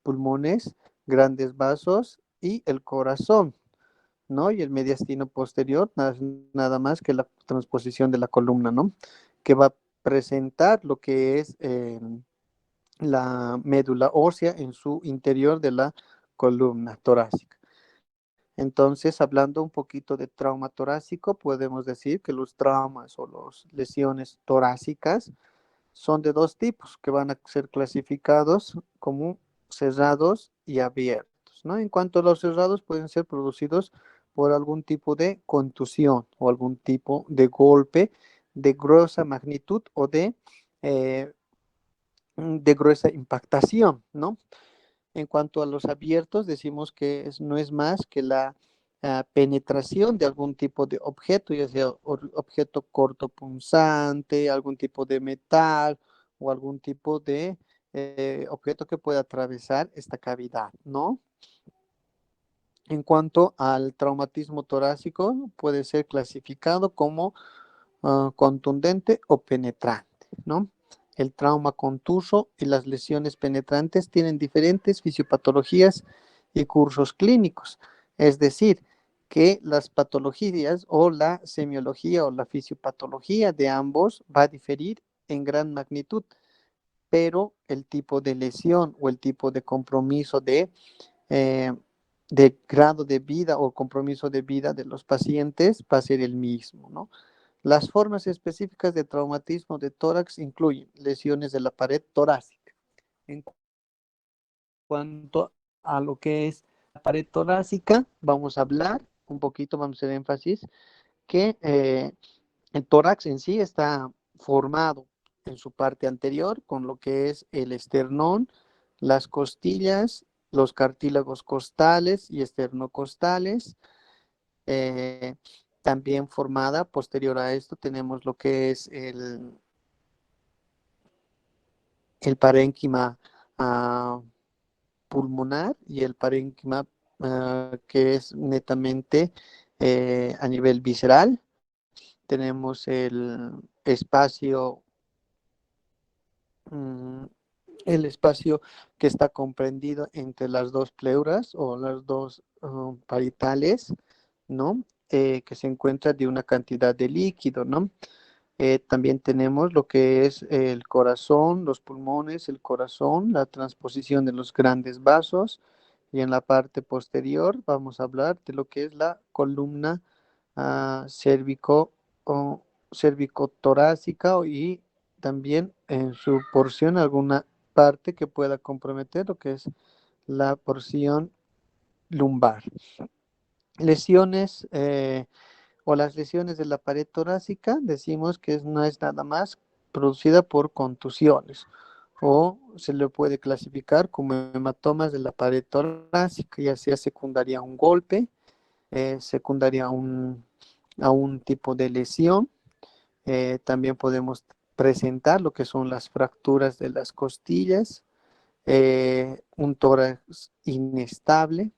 pulmones, grandes vasos y el corazón, ¿no? Y el mediastino posterior, nada más que la transposición de la columna, ¿no? Que va a presentar lo que es la médula ósea en su interior de la columna torácica. Entonces, hablando un poquito de trauma torácico, podemos decir que los traumas o las lesiones torácicas son de dos tipos que van a ser clasificados como cerrados y abiertos, ¿no? En cuanto a los cerrados, pueden ser producidos por algún tipo de contusión o algún tipo de golpe de gruesa magnitud o eh, de gruesa impactación, ¿no? En cuanto a los abiertos, decimos que no es más que la penetración de algún tipo de objeto, ya sea objeto cortopunzante, algún tipo de metal o algún tipo de objeto que pueda atravesar esta cavidad, ¿no? En cuanto al traumatismo torácico, puede ser clasificado como contundente o penetrante, ¿no? El trauma contuso y las lesiones penetrantes tienen diferentes fisiopatologías y cursos clínicos. Es decir, que las patologías o la semiología o la fisiopatología de ambos va a diferir en gran magnitud, pero el tipo de lesión o el tipo de compromiso eh, de grado de vida o compromiso de vida de los pacientes va a ser el mismo, ¿no? Las formas específicas de traumatismo de tórax incluyen lesiones de la pared torácica. En cuanto a lo que es la pared torácica, vamos a hablar un poquito, vamos a hacer énfasis, que el tórax en sí está formado en su parte anterior con lo que es el esternón, las costillas, los cartílagos costales y esternocostales. Eh, También formada posterior a esto tenemos lo que es el parénquima uh, pulmonar y el parénquima que es netamente a nivel visceral. Tenemos mm, el espacio que está comprendido entre las dos pleuras o las dos parietales, ¿no? Que se encuentra de una cantidad de líquido, ¿no? También tenemos lo que es el corazón, los pulmones, el corazón, la transposición de los grandes vasos y en la parte posterior vamos a hablar de lo que es la columna cérvico o cervicotorácica y también en su porción alguna parte que pueda comprometer lo que es la porción lumbar. Lesiones o las lesiones de la pared torácica, decimos que no es nada más producida por contusiones o se le puede clasificar como hematomas de la pared torácica, ya sea secundaria a un golpe, secundaria a un tipo de lesión. También podemos presentar lo que son las fracturas de las costillas, un tórax inestable.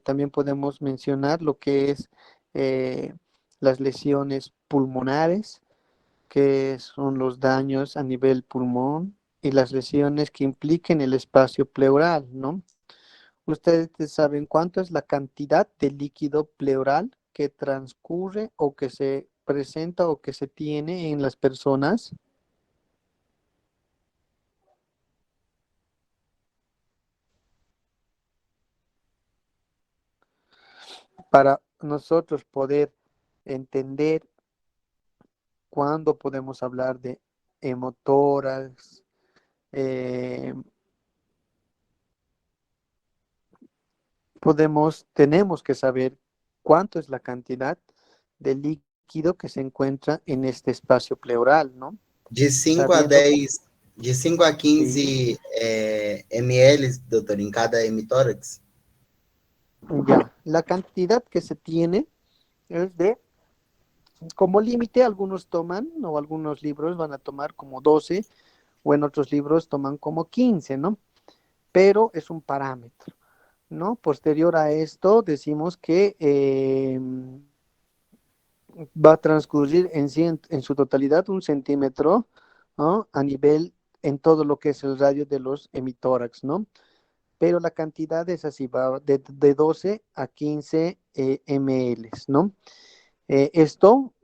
También podemos mencionar lo que es eh, las lesiones pulmonares, que son los daños a nivel pulmón y las lesiones que impliquen el espacio pleural, ¿no? Ustedes saben cuánto es la cantidad de líquido pleural que transcurre o que se presenta o que se tiene en las personas. Para nosotros poder entender cuándo podemos hablar de hemotórax, eh, tenemos que saber cuánto es la cantidad de líquido que se encuentra en este espacio pleural, ¿no? De 5 a Sabiendo, 10, de 5 a sí, 15 ml, doutor, em cada hemitórax? ya, la cantidad que se tiene es de, como límite, algunos toman, o algunos libros van a tomar como 12, o en otros libros toman como 15, ¿no? Pero es un parámetro, ¿no? Posterior a esto, decimos que va a transcurrir en su totalidad 1 centímetro ¿no? A nivel, en todo lo que es el radio de los hemitórax, ¿no? Pero la cantidad es así, va de 12 a 15 ml, ¿no? Esto,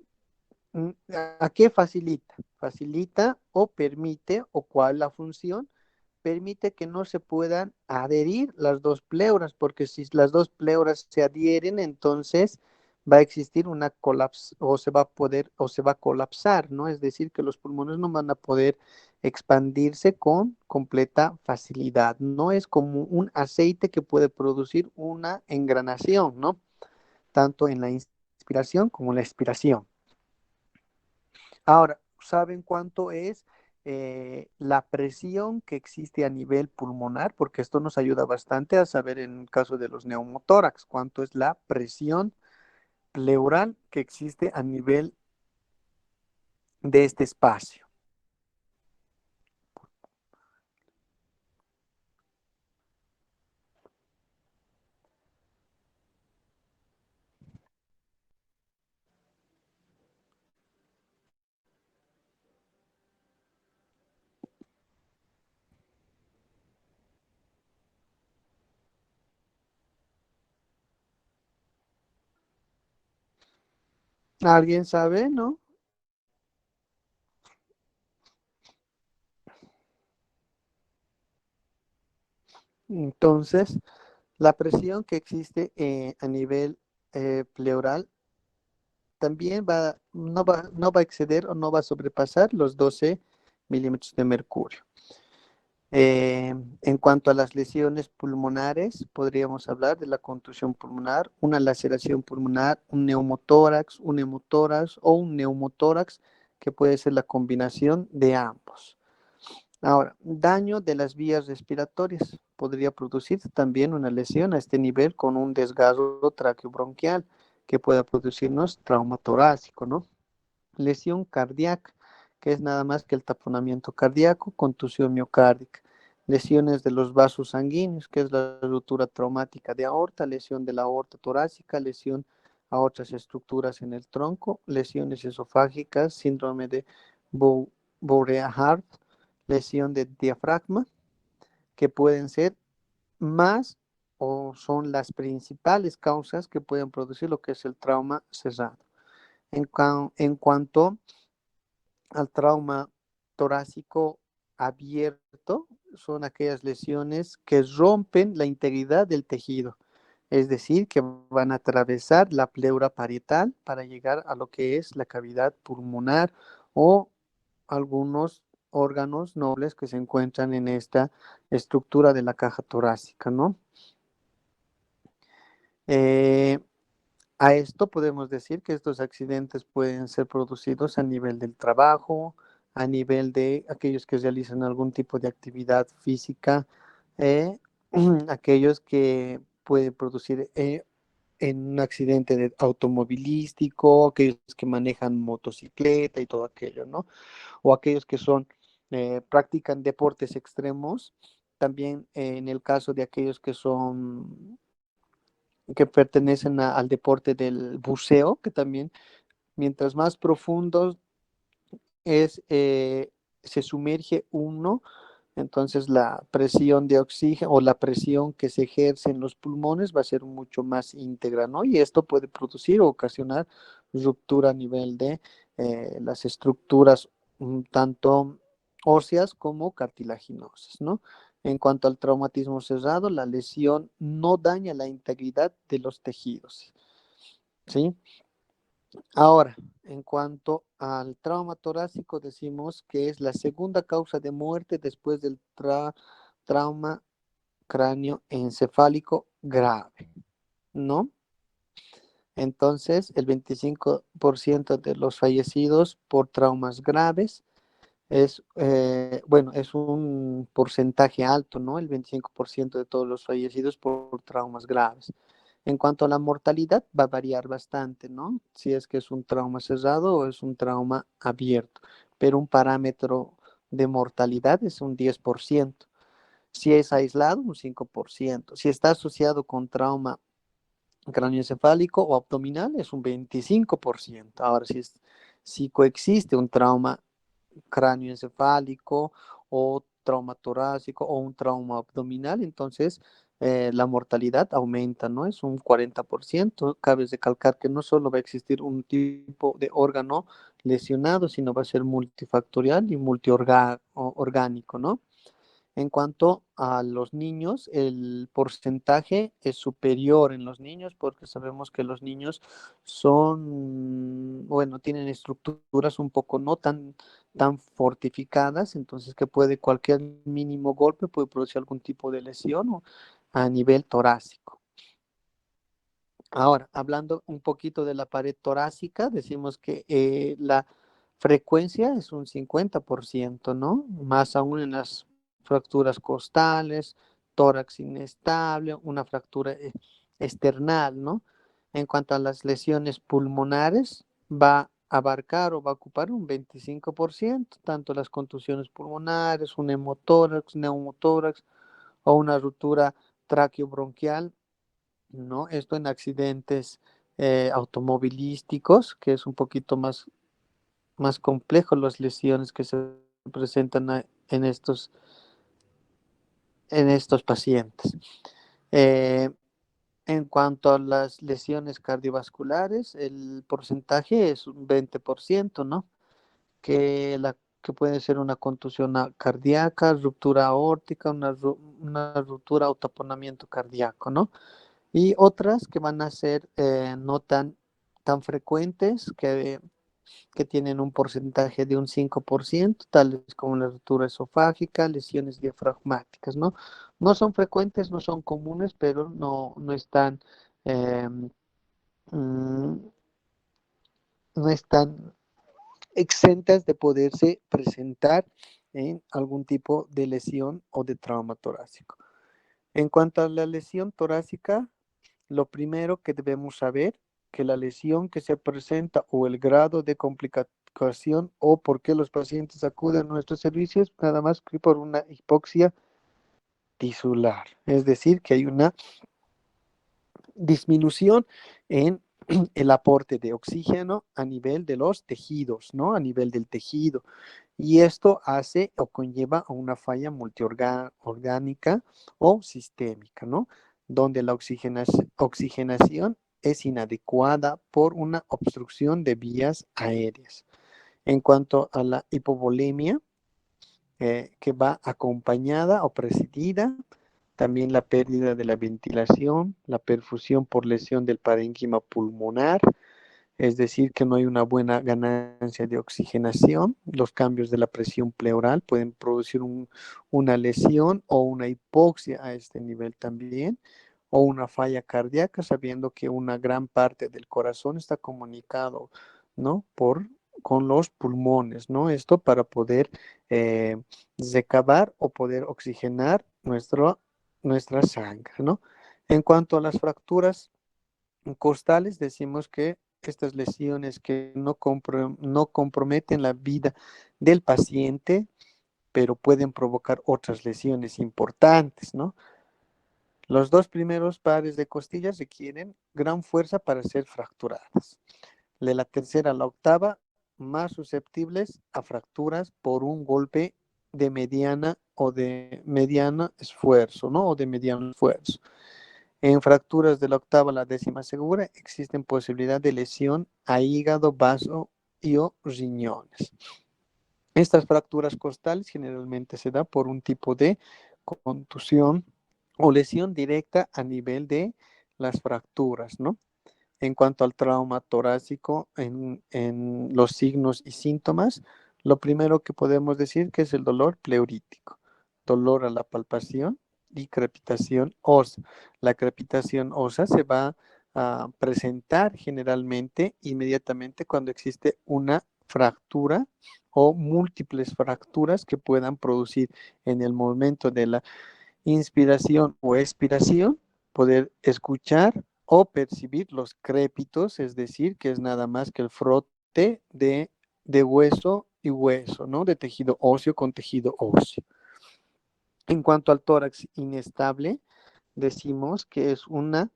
¿a qué facilita? Facilita o permite, o cuál la función, permite que no se puedan adherir las dos pleuras, porque si las dos pleuras se adhieren, entonces va a existir una colapso, o se va a poder, o se va a colapsar, ¿no? Es decir, que los pulmones no van a poder expandirse con completa facilidad. No es como un aceite que puede producir una engranación, ¿no? Tanto en la inspiración como en la expiración. Ahora, ¿saben cuánto es la presión que existe a nivel pulmonar? Porque esto nos ayuda bastante a saber en el caso de los neumotórax, cuánto es la presión pleural que existe a nivel de este espacio. ¿Alguien sabe, no? Entonces, la presión que existe a nivel pleural también no va a exceder o no va a sobrepasar los 12 milímetros de mercurio. En cuanto a las lesiones pulmonares, podríamos hablar de la contusión pulmonar, una laceración pulmonar, un hemotórax o un neumotórax, que puede ser la combinación de ambos. Ahora, daño de las vías respiratorias. Podría producirse también una lesión a este nivel con un desgarro traqueobronquial que pueda producirnos trauma torácico, ¿no? Lesión cardíaca, que es nada más que el taponamiento cardíaco, contusión miocárdica. Lesiones de los vasos sanguíneos, que es la ruptura traumática de aorta, lesión de la aorta torácica, lesión a otras estructuras en el tronco, lesiones esofágicas, síndrome de Bourreau-Hart, lesión de diafragma, que pueden ser más o son las principales causas que pueden producir lo que es el trauma cerrado. En cuanto al trauma torácico abierto, son aquellas lesiones que rompen la integridad del tejido, es decir, que van a atravesar la pleura parietal para llegar a lo que es la cavidad pulmonar o algunos órganos nobles que se encuentran en esta estructura de la caja torácica, ¿no? Eh, A esto podemos decir que estos accidentes pueden ser producidos a nivel del trabajo, a nivel de aquellos que realizan algún tipo de actividad física, eh, aquellos que pueden producir en un accidente automovilístico, aquellos que manejan motocicleta y todo aquello, ¿no? O aquellos que practican deportes extremos, también en el caso de aquellos que pertenecen al deporte del buceo, que también mientras más profundo es, se sumerge uno, entonces la presión de oxígeno o la presión que se ejerce en los pulmones va a ser mucho más íntegra, ¿no? Y esto puede producir o ocasionar ruptura a nivel de las estructuras tanto óseas como cartilaginosas, ¿no? En cuanto al traumatismo cerrado, la lesión no daña la integridad de los tejidos, ¿sí? Ahora, en cuanto al trauma torácico, decimos que es la segunda causa de muerte después del trauma cráneoencefálico grave, ¿no? Entonces, el 25% de los fallecidos por traumas graves bueno, es un porcentaje alto, ¿no? El 25% de todos los fallecidos por traumas graves. En cuanto a la mortalidad, va a variar bastante, ¿no? Si es que es un trauma cerrado o es un trauma abierto, pero un parámetro de mortalidad es un 10%. Si es aislado, un 5%. Si está asociado con trauma cráneoencefálico o abdominal, es un 25%. Ahora, si coexiste un trauma cráneoencefálico o trauma torácico o un trauma abdominal, entonces la mortalidad aumenta, ¿no? Es un 40%. Cabe recalcar que no solo va a existir un tipo de órgano lesionado, sino va a ser multifactorial y multiorgánico, ¿no? En cuanto a los niños, el porcentaje es superior en los niños porque sabemos que los niños son, bueno, tienen estructuras un poco no tan fortificadas, entonces que puede cualquier mínimo golpe puede producir algún tipo de lesión a nivel torácico. Ahora, hablando un poquito de la pared torácica, decimos que la frecuencia es un 50%, ¿no? Más aún en las fracturas costales, tórax inestable, una fractura external, ¿no? En cuanto a las lesiones pulmonares, va a abarcar o va a ocupar un 25%, tanto las contusiones pulmonares, un hemotórax, neumotórax o una ruptura traqueobronquial, ¿no? Esto en accidentes automovilísticos, que es un poquito más complejo las lesiones que se presentan en estos pacientes. Eh, en cuanto a las lesiones cardiovasculares, el porcentaje es un 20%, ¿no? Que puede ser una contusión cardíaca, ruptura aórtica, una ruptura o taponamiento cardíaco, ¿no? Y otras que van a ser no tan frecuentes, que tienen un porcentaje de un 5%, tales como la ruptura esofágica, lesiones diafragmáticas, ¿no? No son frecuentes, no son comunes, pero no están, eh, mm, no están exentas de poderse presentar en algún tipo de lesión o de trauma torácico. En cuanto a la lesión torácica, lo primero que debemos saber que la lesión que se presenta o el grado de complicación o por qué los pacientes acuden a nuestros servicios, nada más que por una hipoxia tisular. Es decir, que hay una disminución en el aporte de oxígeno a nivel de los tejidos, ¿no? A nivel del tejido. Y esto hace o conlleva a una falla multiorgánica o sistémica, ¿no? Donde la oxigenación es inadecuada por una obstrucción de vías aéreas. En cuanto a la hipovolemia, que va acompañada o precedida, también la pérdida de la ventilación, la perfusión por lesión del parénquima pulmonar, es decir, que no hay una buena ganancia de oxigenación. Los cambios de la presión pleural pueden producir una lesión o una hipoxia a este nivel también, o una falla cardíaca, sabiendo que una gran parte del corazón está comunicado, ¿no? Con los pulmones, ¿no? Esto para poder eh, recabar o poder oxigenar nuestra sangre, ¿no? En cuanto a las fracturas costales, decimos que estas lesiones que no comprometen la vida del paciente, pero pueden provocar otras lesiones importantes, ¿no? Los dos primeros pares de costillas requieren gran fuerza para ser fracturadas. De la tercera a la octava, más susceptibles a fracturas por un golpe de mediana o de mediano esfuerzo, ¿no? O de mediano esfuerzo. En fracturas de la octava a la décima segura existen posibilidad de lesión a hígado, vaso y o riñones. Estas fracturas costales generalmente se da por un tipo de contusión o lesión directa a nivel de las fracturas, ¿no? En cuanto al trauma torácico, en los signos y síntomas, lo primero que podemos decir que es el dolor pleurítico, dolor a la palpación y crepitación ósea. La crepitación ósea se va a presentar generalmente inmediatamente cuando existe una fractura o múltiples fracturas que puedan producir en el momento de la inspiración o expiración, poder escuchar o percibir los crépitos, es decir, que es nada más que el frote de hueso y hueso, ¿no? De tejido óseo con tejido óseo. En cuanto al tórax inestable, decimos que es una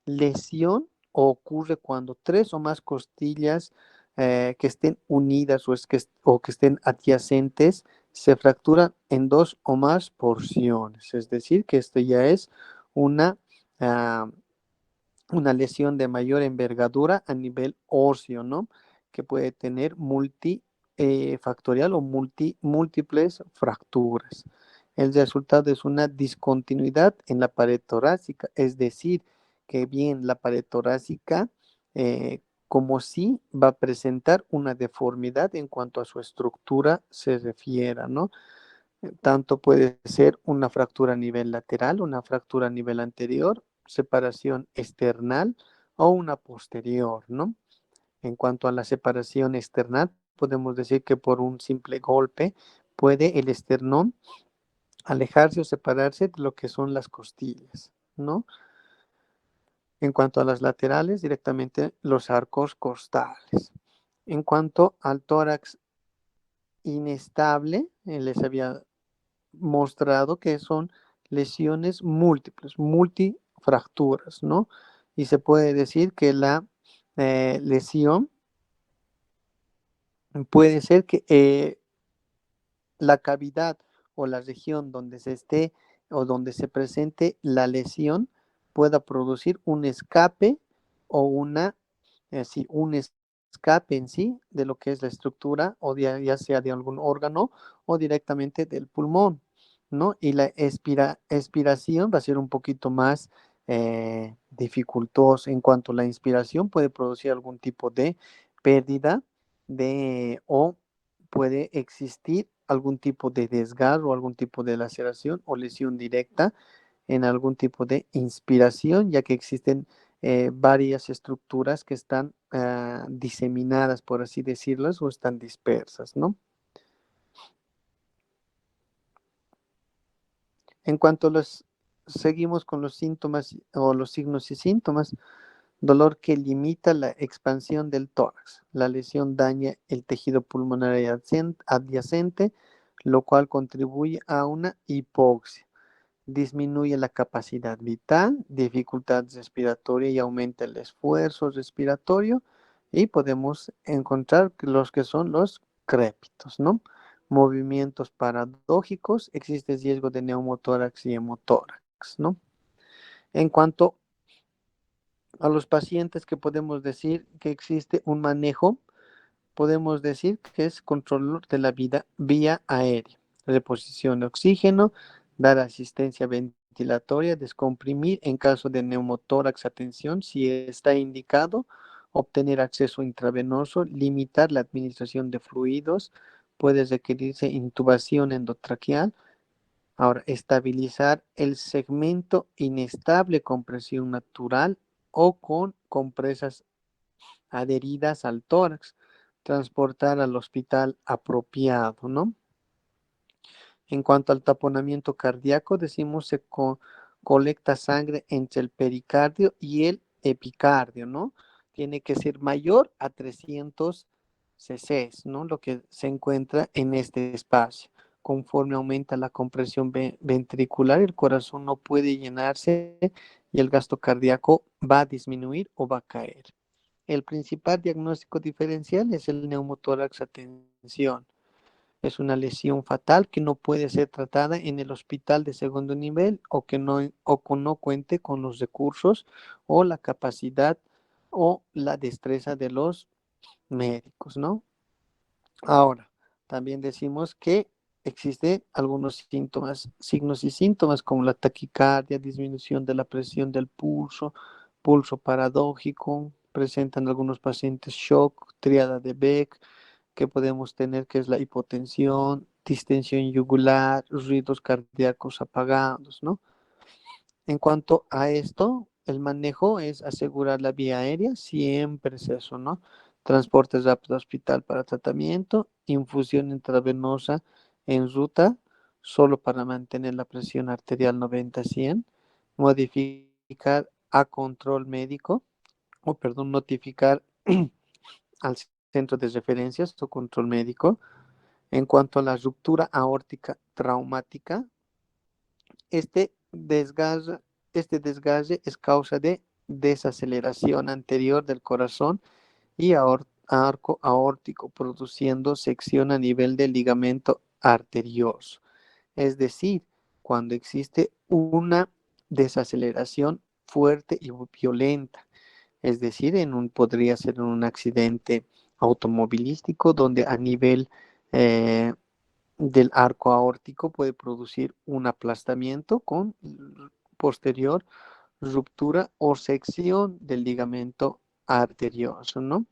lesión o ocurre cuando tres o más costillas que estén unidas o que estén adyacentes, se fracturan en dos o más porciones. Es decir, que esto ya es una, ah, una lesión de mayor envergadura a nivel óseo, ¿no? Que puede tener multifactorial o múltiples fracturas. El resultado es una discontinuidad en la pared torácica, es decir, que bien la pared torácica como si va a presentar una deformidad en cuanto a su estructura se refiera, ¿no? Tanto puede ser una fractura a nivel lateral, una fractura a nivel anterior, separación external o una posterior, ¿no? En cuanto a la separación external, podemos decir que por un simple golpe puede el esternón alejarse o separarse de lo que son las costillas, ¿no? En cuanto a las laterales, directamente los arcos costales. En cuanto al tórax inestable, les había mostrado que son lesiones múltiples, multifracturas, ¿no? Y se puede decir que la lesión puede ser que la cavidad o la región donde se esté o donde se presente la lesión pueda producir un escape o un escape en sí de lo que es la estructura o ya sea de algún órgano o directamente del pulmón, ¿no? Y la expiración va a ser un poquito más dificultosa. En cuanto a la inspiración, puede producir algún tipo de pérdida o puede existir algún tipo de desgarro, algún tipo de laceración o lesión directa en algún tipo de inspiración, ya que existen varias estructuras que están diseminadas, por así decirlas, o están dispersas, ¿no? En cuanto a seguimos con los síntomas o los signos y síntomas, dolor que limita la expansión del tórax. La lesión daña el tejido pulmonar adyacente, lo cual contribuye a una hipoxia. Disminuye la capacidad vital, dificultad respiratoria y aumenta el esfuerzo respiratorio. Y podemos encontrar los que son los crépitos, ¿no? Movimientos paradójicos, existe riesgo de neumotórax y hemotórax, ¿no? En cuanto a los pacientes que podemos decir que existe un manejo, podemos decir que es control de la vía aérea, reposición de oxígeno, dar asistencia ventilatoria, descomprimir en caso de neumotórax, atención, si está indicado, obtener acceso intravenoso, limitar la administración de fluidos, puede requerirse intubación endotraqueal. Ahora, estabilizar el segmento inestable con presión natural o con compresas adheridas al tórax, transportar al hospital apropiado, ¿no? En cuanto al taponamiento cardíaco, decimos colecta sangre entre el pericardio y el epicardio, ¿no? Tiene que ser mayor a 300 cc, ¿no? Lo que se encuentra en este espacio. Conforme aumenta la compresión ventricular, el corazón no puede llenarse y el gasto cardíaco va a disminuir o va a caer. El principal diagnóstico diferencial es el neumotórax, atención. Es una lesión fatal que no puede ser tratada en el hospital de segundo nivel o no cuente con los recursos o la capacidad o la destreza de los médicos, ¿no? Ahora, también decimos que existen algunos síntomas, signos y síntomas como la taquicardia, disminución de la presión del pulso, pulso paradójico, presentan algunos pacientes shock, triada de Beck, que podemos tener que es la hipotensión, distensión yugular, ruidos cardíacos apagados, ¿no? En cuanto a esto, el manejo es asegurar la vía aérea, siempre es eso, ¿no? Transporte rápido a hospital para tratamiento, infusión intravenosa en ruta, solo para mantener la presión arterial 90-100, modificar a control médico, o perdón, notificar al centro de referencias o control médico. En cuanto a la ruptura aórtica traumática, este desgarre, este desgarre es causa de desaceleración anterior del corazón y arco aórtico, produciendo sección a nivel del ligamento arterioso. Es decir, cuando existe una desaceleración fuerte y violenta, es decir, podría ser en un accidente automovilístico donde a nivel del arco aórtico puede producir un aplastamiento con posterior ruptura o sección del ligamento arterioso, ¿no?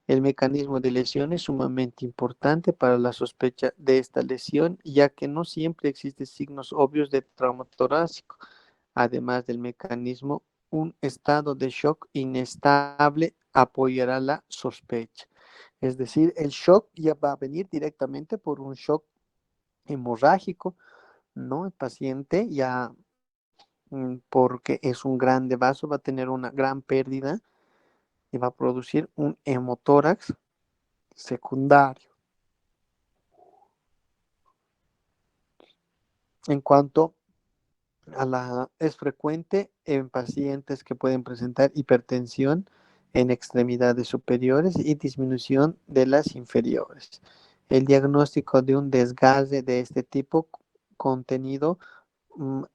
El mecanismo de lesión es sumamente importante para la sospecha de esta lesión, ya que no siempre existen signos obvios de trauma torácico. Además del mecanismo, un estado de shock inestable apoyará la sospecha. Es decir, el shock ya va a venir directamente por un shock hemorrágico, ¿no? El paciente ya, porque es un grande vaso, va a tener una gran pérdida y va a producir un hemotórax secundario. En cuanto es frecuente en pacientes que pueden presentar hipertensión en extremidades superiores y disminución de las inferiores. El diagnóstico de un desgaste contenido,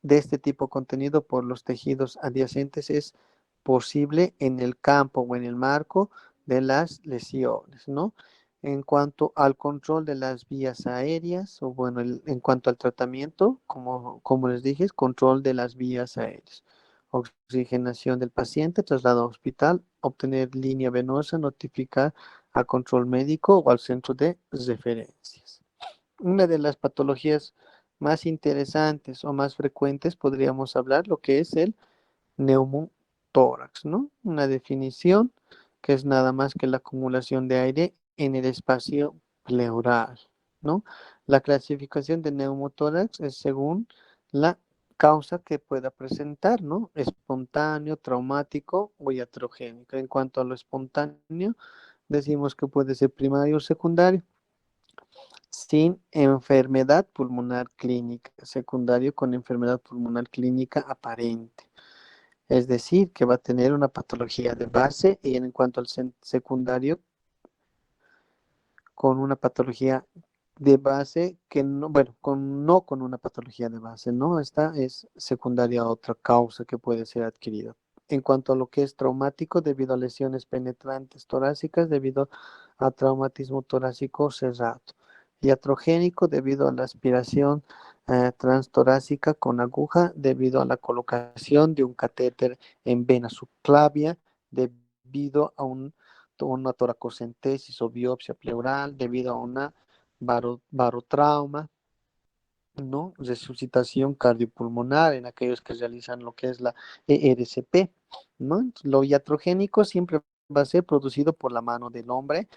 de este tipo contenido por los tejidos adyacentes es posible en el campo o en el marco de las lesiones, ¿no? En cuanto al control de las vías aéreas, o bueno, en cuanto al tratamiento, como les dije, es control de las vías aéreas, oxigenación del paciente, traslado a hospital, obtener línea venosa, notificar al control médico o al centro de referencias. Una de las patologías más interesantes o más frecuentes podríamos hablar lo que es el neumotórax, ¿no? Una definición que es nada más que la acumulación de aire en el espacio pleural, ¿no? La clasificación de neumotórax es según la causa que pueda presentar, ¿no? Espontáneo, traumático o iatrogénico. En cuanto a lo espontáneo, decimos que puede ser primario o secundario, sin enfermedad pulmonar clínica, secundario con enfermedad pulmonar clínica aparente. Es decir, que va a tener una patología de base y en cuanto al secundario, con una patología de base que no, bueno, no con una patología de base, ¿no? Esta es secundaria a otra causa que puede ser adquirida. En cuanto a lo que es traumático, debido a lesiones penetrantes torácicas, debido a traumatismo torácico cerrado. Iatrogénico, debido a la aspiración transtorácica con aguja, debido a la colocación de un catéter en vena subclavia, debido a una toracocentesis o biopsia pleural, debido a una barotrauma, ¿no? Resucitación cardiopulmonar en aquellos que realizan lo que es la ERCP, ¿no? Lo iatrogénico siempre va a ser producido por la mano del hombre,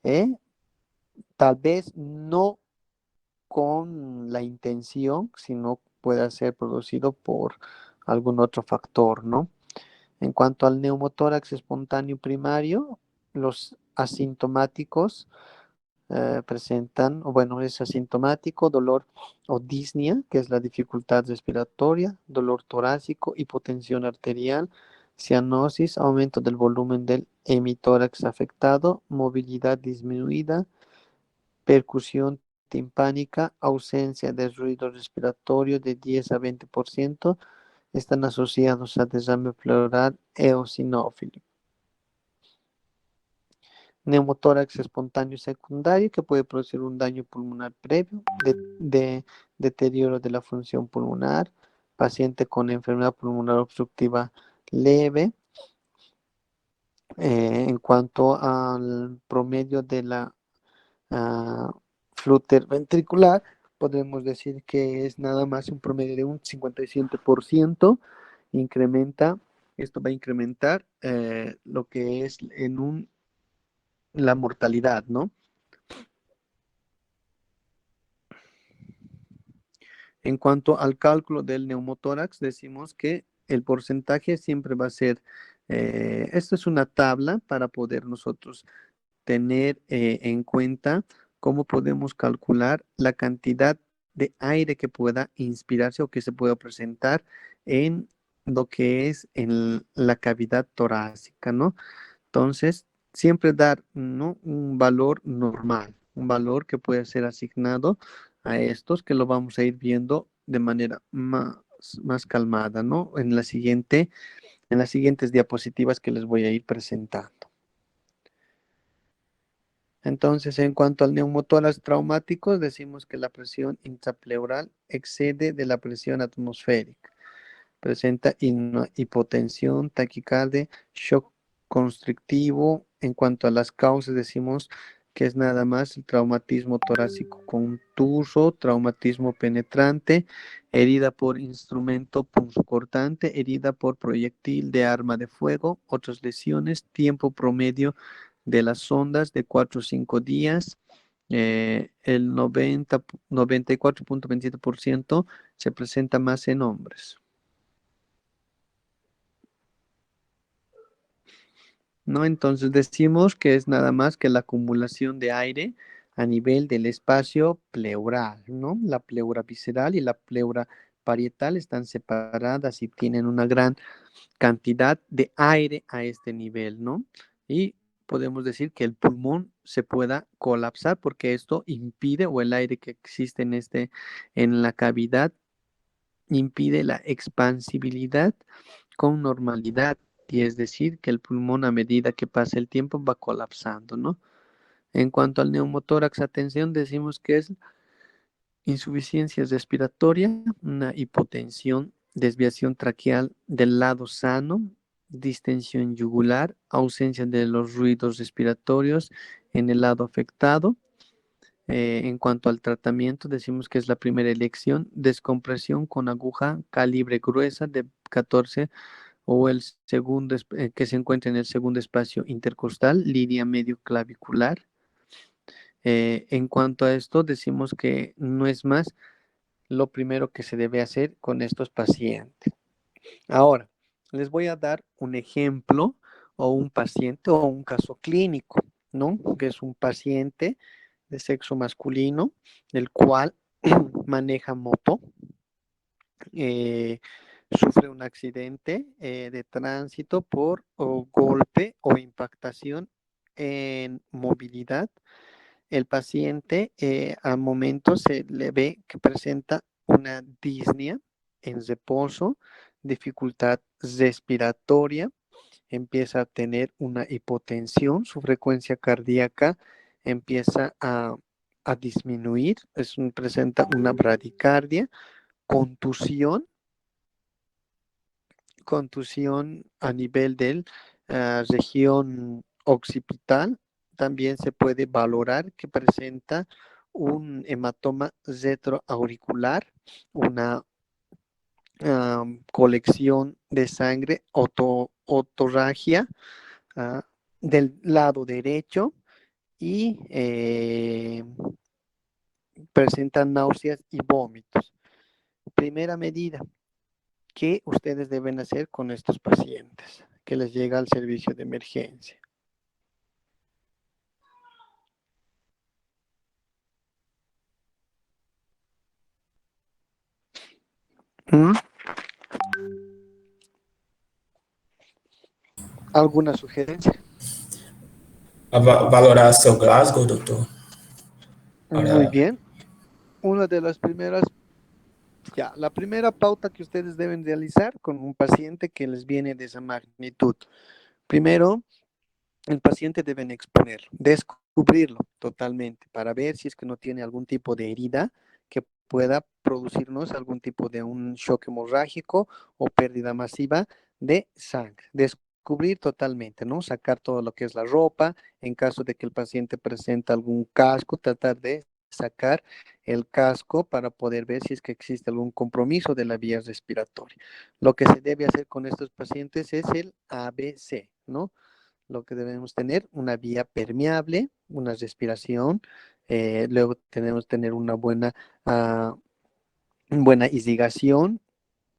¿eh? Tal vez no con la intención, sino pueda ser producido por algún otro factor, ¿no? En cuanto al neumotórax espontáneo primario, los asintomáticos presentan, o bueno, es asintomático, dolor o disnea, que es la dificultad respiratoria, dolor torácico, hipotensión arterial, cianosis, aumento del volumen del hemitórax afectado, movilidad disminuida, percusión timpánica, ausencia de ruido respiratorio de 10 a 20%, están asociados a derrame pleural eosinófilo. Neumotórax espontáneo secundario que puede producir un daño pulmonar previo, de deterioro de la función pulmonar, paciente con enfermedad pulmonar obstructiva leve. En cuanto al promedio de la flúter ventricular, podemos decir que es nada más un promedio de un 57%, incrementa, esto va a incrementar lo que es la mortalidad, ¿no? En cuanto al cálculo del neumotórax, decimos que el porcentaje siempre va a ser, esto es una tabla para poder nosotros tener en cuenta cómo podemos calcular la cantidad de aire que pueda inspirarse o que se pueda presentar en lo que es en la cavidad torácica, ¿no? Entonces, siempre dar, ¿no?, un valor normal, un valor que puede ser asignado a estos, que lo vamos a ir viendo de manera más calmada, ¿no? En las siguientes diapositivas que les voy a ir presentando. Entonces, en cuanto al neumotórax traumático, decimos que la presión intrapleural excede de la presión atmosférica. Presenta hipotensión, taquicardia, shock constrictivo. En cuanto a las causas, decimos que es nada más el traumatismo torácico contuso, traumatismo penetrante, herida por instrumento punzocortante, herida por proyectil de arma de fuego, otras lesiones, tiempo promedio de las ondas de 4 o 5 días. El 94.27% se presenta más en hombres. ¿No? Entonces decimos que es nada más que la acumulación de aire a nivel del espacio pleural, ¿no? La pleura visceral y la pleura parietal están separadas y tienen una gran cantidad de aire a este nivel, ¿no? Y podemos decir que el pulmón se pueda colapsar porque esto impide, o el aire que existe en la cavidad, impide la expansibilidad con normalidad, y es decir, que el pulmón a medida que pasa el tiempo va colapsando, ¿no? En cuanto al neumotórax, atención, decimos que es insuficiencia respiratoria, una hipotensión, desviación traqueal del lado sano, distensión yugular, ausencia de los ruidos respiratorios en el lado afectado. En cuanto al tratamiento, decimos que es la primera elección, descompresión con aguja calibre gruesa de 14, o el segundo que se encuentra en el segundo espacio intercostal, línea medio clavicular. En cuanto a esto, decimos que no es más lo primero que se debe hacer con estos pacientes. Ahora, les voy a dar un ejemplo o un paciente o un caso clínico, ¿no? Que es un paciente de sexo masculino, el cual maneja moto, sufre un accidente de tránsito por golpe o impactación en movilidad. El paciente al momento se le ve que presenta una disnea en reposo, dificultad respiratoria, empieza a tener una hipotensión, su frecuencia cardíaca empieza a disminuir, presenta una bradicardia, contusión, contusión a nivel de región occipital. También se puede valorar que presenta un hematoma retroauricular, una colección de sangre, otorragia del lado derecho, y presenta náuseas y vómitos. Primera medida que ustedes deben hacer con estos pacientes que les llega al servicio de emergencia. ¿Mm? ¿Alguna sugerencia? Valorar seu Glasgow, doutor? Muy Para... bien. Una de las primeras, ya, la primera pauta que ustedes deben realizar con un paciente que les viene de esa magnitud. Primero, el paciente deben exponerlo, descubrirlo totalmente para ver si es que no tiene algún tipo de herida que pueda producirnos algún tipo de un shock hemorrágico o pérdida masiva de sangre. Descubrir totalmente, ¿no? Sacar todo lo que es la ropa. En caso de que el paciente presente algún casco, tratar de sacar el casco para poder ver si es que existe algún compromiso de la vía respiratoria. Lo que se debe hacer con estos pacientes es el ABC, ¿no? Lo que debemos tener, una vía permeable, una respiración, luego tenemos que tener una buena irrigación,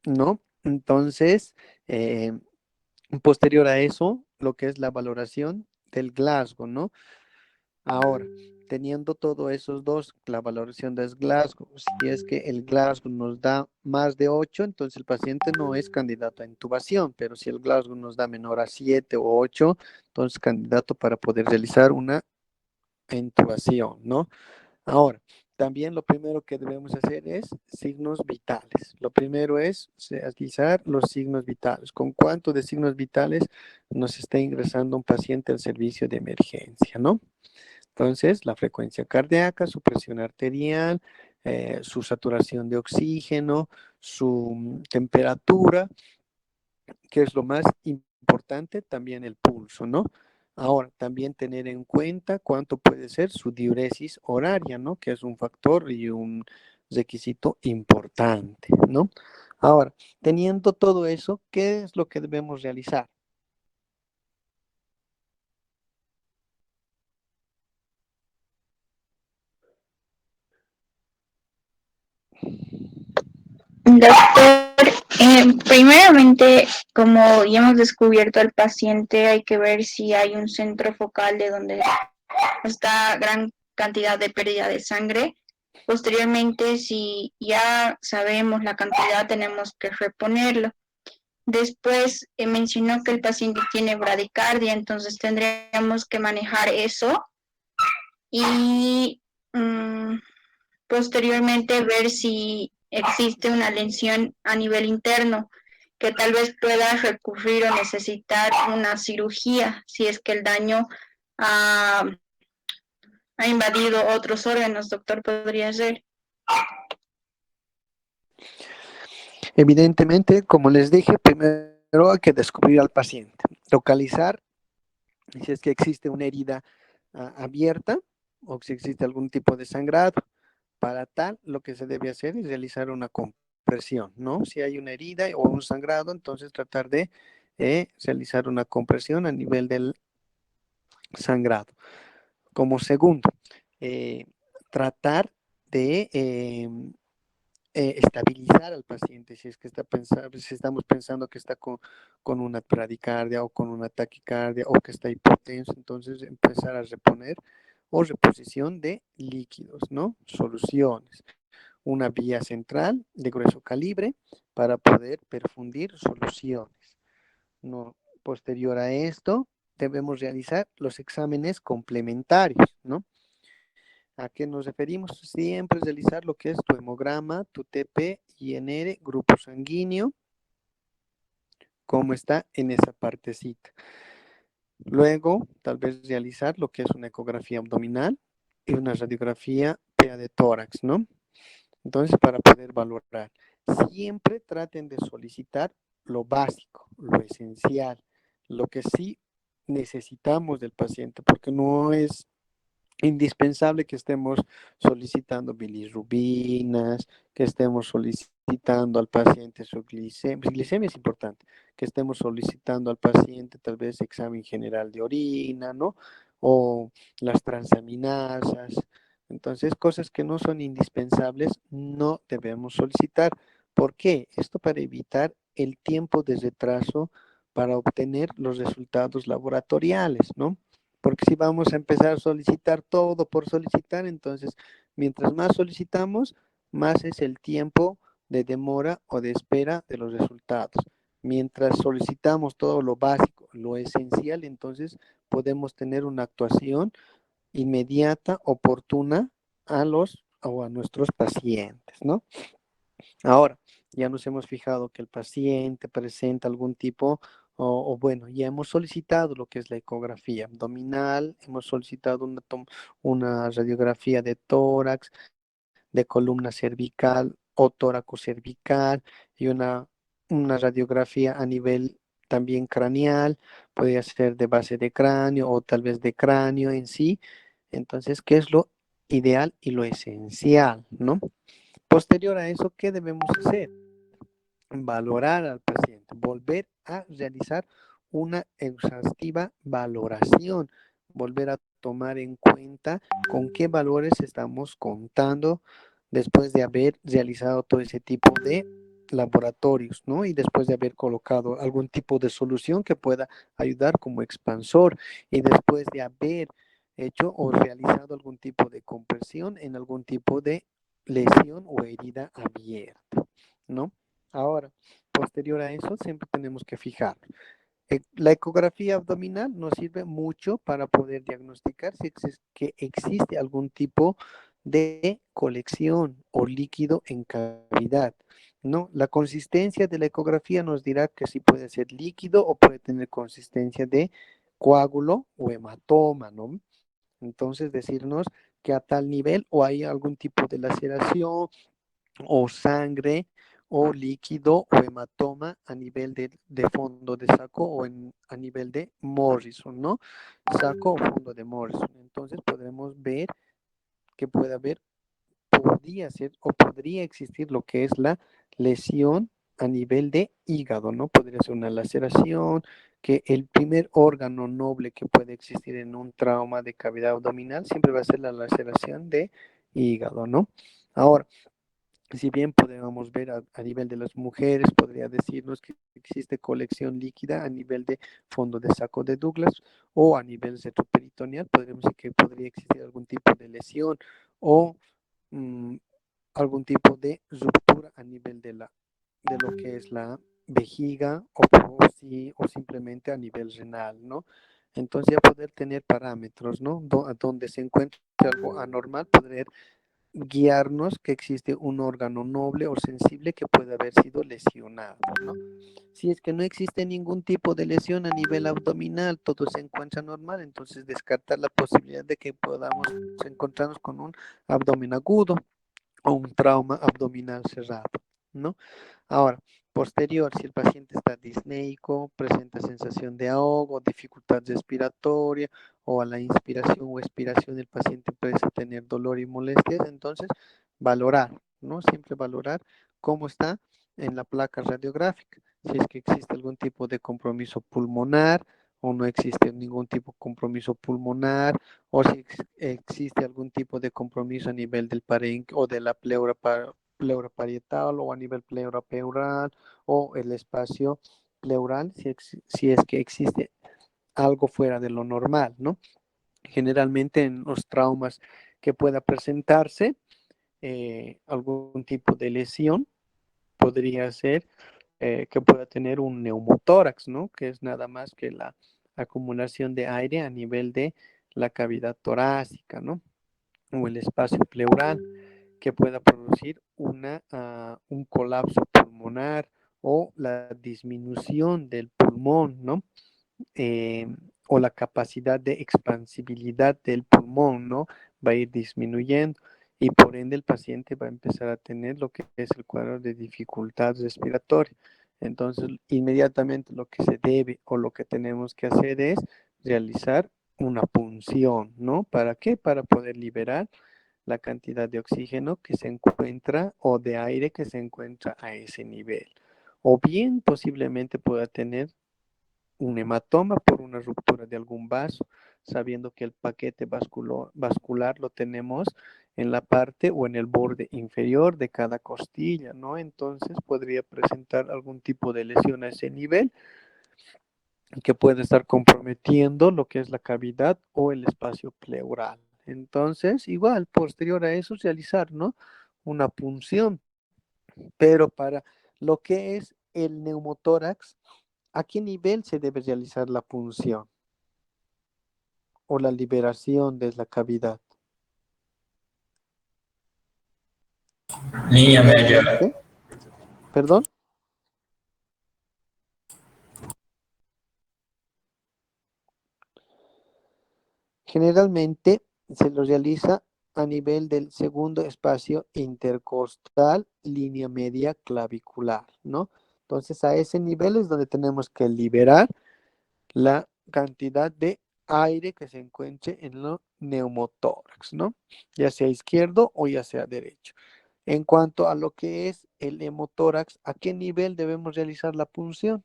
¿no? Entonces, posterior a eso, lo que es la valoración del Glasgow, ¿no? Ahora, teniendo todo esos dos, la valoración de Glasgow, si es que el Glasgow nos da más de 8, entonces el paciente no es candidato a intubación, pero si el Glasgow nos da menor a 7 o 8, entonces candidato para poder realizar una intubación, ¿no? Ahora, también lo primero que debemos hacer es signos vitales. Lo primero es realizar los signos vitales. ¿Con cuánto de signos vitales nos está ingresando un paciente al servicio de emergencia, no? Entonces, la frecuencia cardíaca, su presión arterial, su saturación de oxígeno, su temperatura, que es lo más importante, también el pulso, ¿no? Ahora, también tener en cuenta cuánto puede ser su diuresis horaria, ¿no? Que es un factor y un requisito importante, ¿no? Ahora, teniendo todo eso, ¿qué es lo que debemos realizar? Doctor, primeramente, como ya hemos descubierto al paciente, hay que ver si hay un centro focal de donde está gran cantidad de pérdida de sangre. Posteriormente, si ya sabemos la cantidad, tenemos que reponerlo. Después mencionó que el paciente tiene bradicardia, entonces tendríamos que manejar eso y posteriormente ver si existe una lesión a nivel interno que tal vez pueda recurrir o necesitar una cirugía si es que el daño ha invadido otros órganos, doctor, podría ser. Evidentemente, como les dije, primero hay que descubrir al paciente, localizar si es que existe una herida abierta o si existe algún tipo de sangrado. Para tal, lo que se debe hacer es realizar una compresión, ¿no? Si hay una herida o un sangrado, entonces tratar de realizar una compresión a nivel del sangrado. Como segundo, eh, tratar de estabilizar al paciente si es que está pensando, si estamos pensando que está con una bradicardia o con una taquicardia o que está hipotenso, entonces empezar a reponer o reposición de líquidos, ¿no? Soluciones. Una vía central de grueso calibre para poder perfundir soluciones, ¿no? Posterior a esto, debemos realizar los exámenes complementarios, ¿no? ¿A qué nos referimos? Siempre realizar lo que es tu hemograma, tu TP, INR, grupo sanguíneo, como está en esa partecita. Luego, tal vez realizar lo que es una ecografía abdominal y una radiografía PA de tórax, ¿no? Entonces, para poder valorar, siempre traten de solicitar lo básico, lo esencial, lo que sí necesitamos del paciente, porque no es indispensable que estemos solicitando bilirrubinas, que estemos solicitando al paciente su glicemia. Glicemia es importante, que estemos solicitando al paciente tal vez examen general de orina, ¿no? O las transaminasas. Entonces, cosas que no son indispensables no debemos solicitar. ¿Por qué? Esto para evitar el tiempo de retraso para obtener los resultados laboratoriales, ¿no? Porque si vamos a empezar a solicitar todo por solicitar, entonces mientras más solicitamos, más es el tiempo de demora o de espera de los resultados. Mientras solicitamos todo lo básico, lo esencial, entonces podemos tener una actuación inmediata, oportuna a los o a nuestros pacientes, ¿no? Ahora, ya nos hemos fijado que el paciente presenta algún tipo, o bueno, ya hemos solicitado lo que es la ecografía abdominal, hemos solicitado una radiografía de tórax, de columna cervical o tóraco cervical y una radiografía a nivel también craneal, podría ser de base de cráneo o tal vez de cráneo en sí. Entonces, ¿qué es lo ideal y lo esencial, ¿no? Posterior a eso, ¿qué debemos hacer? Valorar al paciente, volver a realizar una exhaustiva valoración, volver a tomar en cuenta con qué valores estamos contando después de haber realizado todo ese tipo de laboratorios, ¿no? Y después de haber colocado algún tipo de solución que pueda ayudar como expansor y después de haber hecho o realizado algún tipo de compresión en algún tipo de lesión o herida abierta, ¿no? Ahora, posterior a eso, siempre tenemos que fijar. La ecografía abdominal nos sirve mucho para poder diagnosticar si que existe algún tipo de colección o líquido en cavidad, ¿no? La consistencia de la ecografía nos dirá que si puede ser líquido o puede tener consistencia de coágulo o hematoma, ¿no? Entonces, decirnos que a tal nivel o hay algún tipo de laceración o sangre o líquido o hematoma a nivel de fondo de saco o a nivel de Morrison, ¿no? Saco o fondo de Morrison. Entonces podremos ver que puede haber, podría ser o podría existir lo que es la lesión a nivel de hígado, ¿no? Podría ser una laceración, que el primer órgano noble que puede existir en un trauma de cavidad abdominal siempre va a ser la laceración de hígado, ¿no? Ahora, si bien podríamos ver a nivel de las mujeres, podría decirnos que existe colección líquida a nivel de fondo de saco de Douglas o a nivel retroperitoneal, podríamos decir que podría existir algún tipo de lesión o mm, algún tipo de ruptura a nivel de lo que es la vejiga o simplemente a nivel renal, ¿no? Entonces ya poder tener parámetros, ¿no? Donde se encuentra algo anormal, poder guiarnos que existe un órgano noble o sensible que puede haber sido lesionado, ¿no? Si es que no existe ningún tipo de lesión a nivel abdominal, todo se encuentra normal, entonces descartar la posibilidad de que podamos encontrarnos con un abdomen agudo o un trauma abdominal cerrado, ¿no? Ahora, posterior, si el paciente está disneico, presenta sensación de ahogo, dificultad respiratoria o a la inspiración o expiración el paciente puede tener dolor y molestias, entonces valorar, ¿no? Siempre valorar cómo está en la placa radiográfica, si es que existe algún tipo de compromiso pulmonar o no existe ningún tipo de compromiso pulmonar, o si existe algún tipo de compromiso a nivel del parénquima o de la pleura parietal o a nivel pleura pleural o el espacio pleural, si es que existe algo fuera de lo normal, ¿no? Generalmente en los traumas que pueda presentarse, algún tipo de lesión podría ser que pueda tener un neumotórax, ¿no? Que es nada más que la acumulación de aire a nivel de la cavidad torácica, ¿no? O el espacio pleural, que pueda producir un colapso pulmonar o la disminución del pulmón, ¿no? Eh, o la capacidad de expansibilidad del pulmón, ¿no? Va a ir disminuyendo y por ende el paciente va a empezar a tener lo que es el cuadro de dificultad respiratoria. Entonces, inmediatamente lo que se debe o lo que tenemos que hacer es realizar una punción, ¿no? ¿Para qué? Para poder liberar la cantidad de oxígeno que se encuentra o de aire que se encuentra a ese nivel. O bien posiblemente pueda tener un hematoma por una ruptura de algún vaso, sabiendo que el paquete vascular lo tenemos en la parte o en el borde inferior de cada costilla, ¿no? Entonces podría presentar algún tipo de lesión a ese nivel que puede estar comprometiendo lo que es la cavidad o el espacio pleural. Entonces, igual, posterior a eso, realizar, ¿no? Una punción, pero para lo que es el neumotórax, ¿a qué nivel se debe realizar la punción o la liberación de la cavidad? Línea media. Generalmente, perdón, generalmente se lo realiza a nivel del segundo espacio intercostal, línea media clavicular, ¿no? Entonces, a ese nivel es donde tenemos que liberar la cantidad de aire que se encuentre en el neumotórax, ¿no? Ya sea izquierdo o ya sea derecho. En cuanto a lo que es el hemotórax, ¿a qué nivel debemos realizar la punción?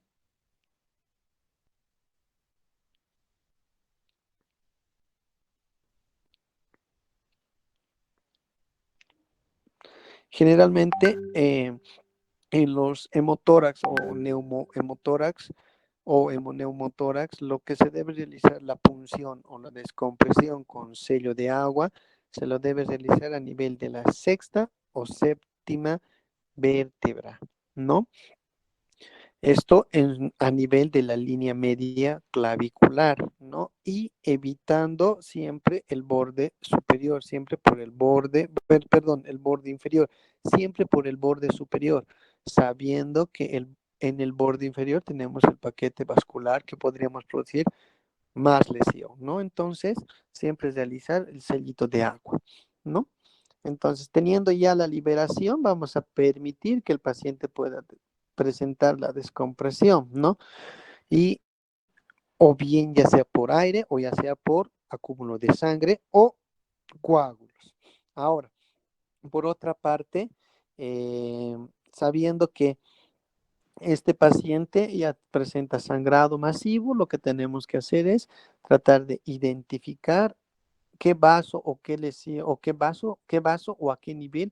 Generalmente en los hemotórax o neumohemotórax o hemoneumotórax, lo que se debe realizar la punción o la descompresión con sello de agua, se lo debe realizar a nivel de la sexta o séptima vértebra, ¿no? Esto a nivel de la línea media clavicular, ¿no? Y evitando siempre el borde superior, siempre por el borde, perdón, el borde inferior, siempre por el borde superior, sabiendo que en el borde inferior tenemos el paquete vascular que podríamos producir más lesión, ¿no? Entonces, siempre realizar el sellito de agua, ¿no? Entonces, teniendo ya la liberación, vamos a permitir que el paciente pueda presentar la descompresión, ¿no? Y o bien ya sea por aire o ya sea por acúmulo de sangre o coágulos. Ahora, por otra parte, sabiendo que este paciente ya presenta sangrado masivo, lo que tenemos que hacer es tratar de identificar qué vaso o qué lesión o qué vaso o a qué nivel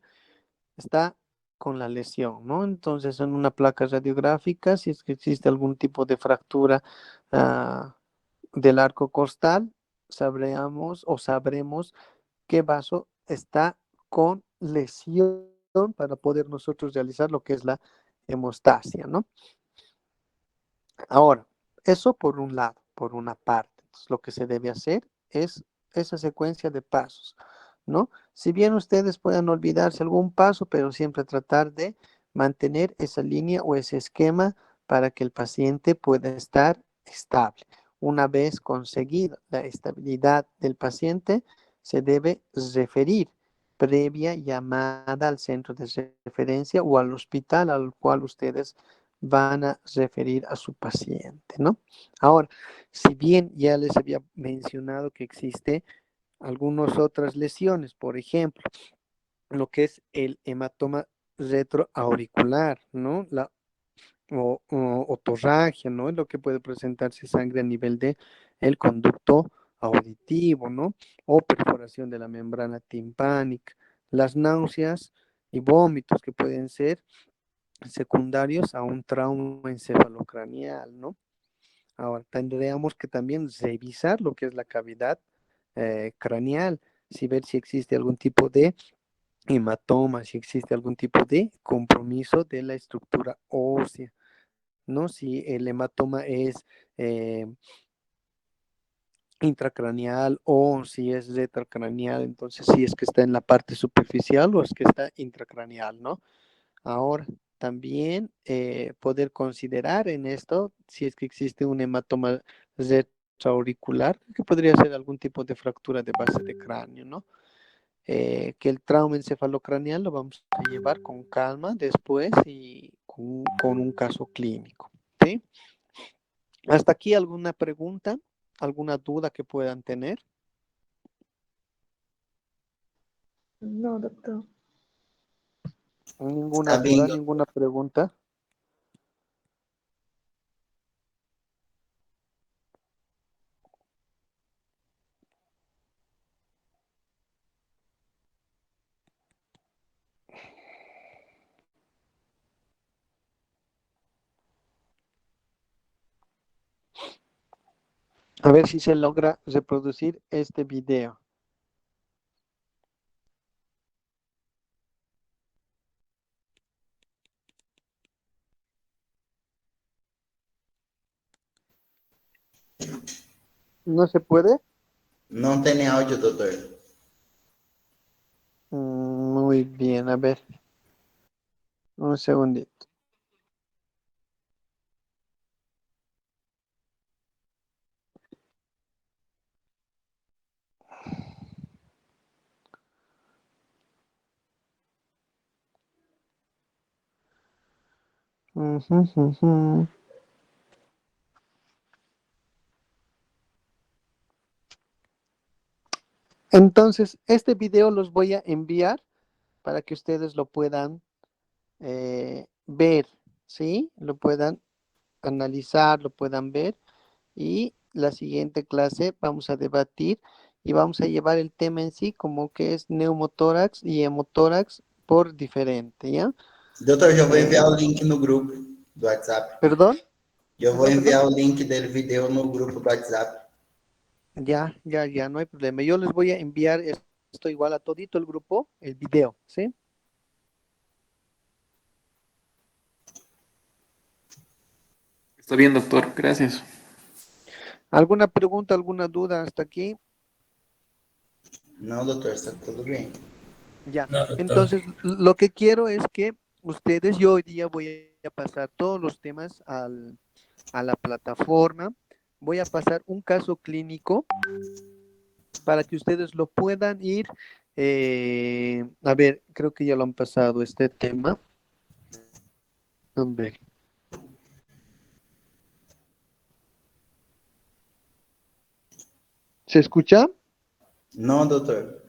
está con la lesión, ¿no? Entonces, en una placa radiográfica, si es que existe algún tipo de fractura del arco costal, sabremos qué vaso está con lesión para poder nosotros realizar lo que es la hemostasia, ¿no? Ahora, eso por un lado, por una parte. Entonces, lo que se debe hacer es esa secuencia de pasos, ¿no? Si bien ustedes puedan olvidarse algún paso, pero siempre tratar de mantener esa línea o ese esquema para que el paciente pueda estar estable. Una vez conseguida la estabilidad del paciente, se debe referir previa llamada al centro de referencia o al hospital al cual ustedes van a referir a su paciente, ¿no? Ahora, si bien ya les había mencionado que existe algunas otras lesiones, por ejemplo, lo que es el hematoma retroauricular, ¿no? O otorragia, ¿no? Es lo que puede presentarse sangre a nivel de el conducto auditivo, ¿no? O perforación de la membrana timpánica, las náuseas y vómitos que pueden ser secundarios a un trauma encefalocraneal, ¿no? Ahora, tendríamos que también revisar lo que es la cavidad craneal, si ver si existe algún tipo de hematoma, si existe algún tipo de compromiso de la estructura ósea, ¿no? Si el hematoma es eh, intracraneal o si es retrocraneal, entonces si es que está en la parte superficial o es que está intracraneal, ¿no? Ahora, también poder considerar en esto si es que existe un hematoma retroauricular, que podría ser algún tipo de fractura de base de cráneo, ¿no? Que el trauma encefalocraneal lo vamos a llevar con calma después y con un caso clínico, ¿sí? ¿Hasta aquí alguna pregunta, alguna duda que puedan tener? No, doctor. ¿Ninguna Está bien, duda, doctor. ninguna pregunta? A ver si se logra reproducir este video. ¿No se puede? Não tem áudio, doutor. Muy bien, a ver, un segundito. Ujú, ujú. Entonces, este video los voy a enviar para que ustedes lo puedan ver, ¿sí? Lo puedan analizar, lo puedan ver. Y la siguiente clase vamos a debatir y vamos a llevar el tema en sí como que es neumotórax y hemotórax por diferente, ¿ya? Doutor, já vou enviar Eh, o link no grupo do WhatsApp. ¿Perdón? Eu vou enviar o link del video no grupo do WhatsApp. Ya, no hay problema. Yo les voy a enviar esto igual a todito el grupo, el video, ¿sí? Está bien, doctor. Gracias. ¿Alguna pregunta, alguna duda hasta aquí? Não, doutor, está tudo bem. Ya. No, doctor. Entonces, lo que quiero es que ustedes, yo hoy día voy a pasar todos los temas a la plataforma. Voy a pasar un caso clínico para que ustedes lo puedan ir. A ver, creo que ya lo han pasado este tema. A ver. ¿Se escucha? Não, doutor.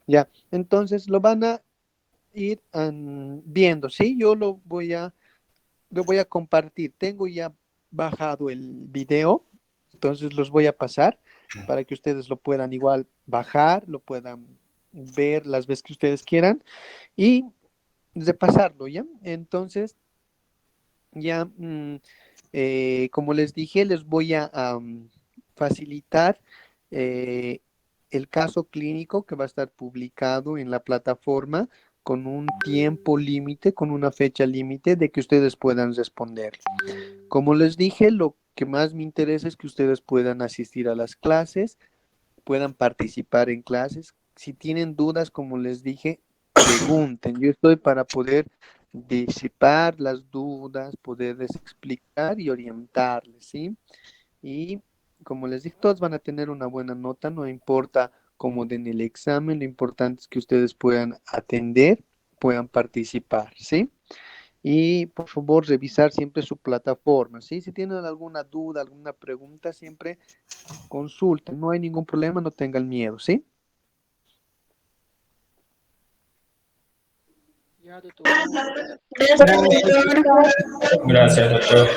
Ya, entonces lo van a ir viendo, ¿sí? Yo lo voy a compartir. Tengo ya bajado el video, entonces los voy a pasar para que ustedes lo puedan igual bajar, lo puedan ver las veces que ustedes quieran y repasarlo, ¿ya? Entonces, ya, como les dije, les voy a facilitar el caso clínico que va a estar publicado en la plataforma con un tiempo límite, con una fecha límite de que ustedes puedan responder. Como les dije, lo que más me interesa es que ustedes puedan asistir a las clases, puedan participar en clases. Si tienen dudas, como les dije, pregunten. Yo estoy para poder disipar las dudas, poderles explicar y orientarles, ¿sí? Y como les dije, todos van a tener una buena nota, no importa cómo den el examen, lo importante es que ustedes puedan atender, puedan participar, ¿sí? Y por favor, revisar siempre su plataforma, ¿sí? Si tienen alguna duda, alguna pregunta, siempre consulten, no hay ningún problema, no tengan miedo, ¿sí? Ya, doctor. Gracias, doctor.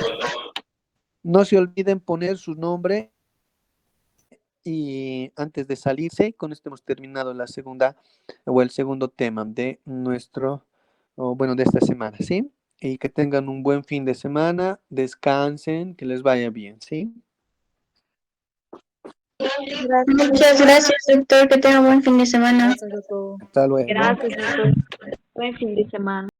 No se olviden poner su nombre y antes de salirse, con esto hemos terminado la segunda o el segundo tema de de esta semana, ¿sí? Y que tengan un buen fin de semana, descansen, que les vaya bien, ¿sí? Muchas gracias, doctor. Que tenga buen fin de semana. Gracias, doctor. Hasta luego. Gracias, doctor. Buen fin de semana.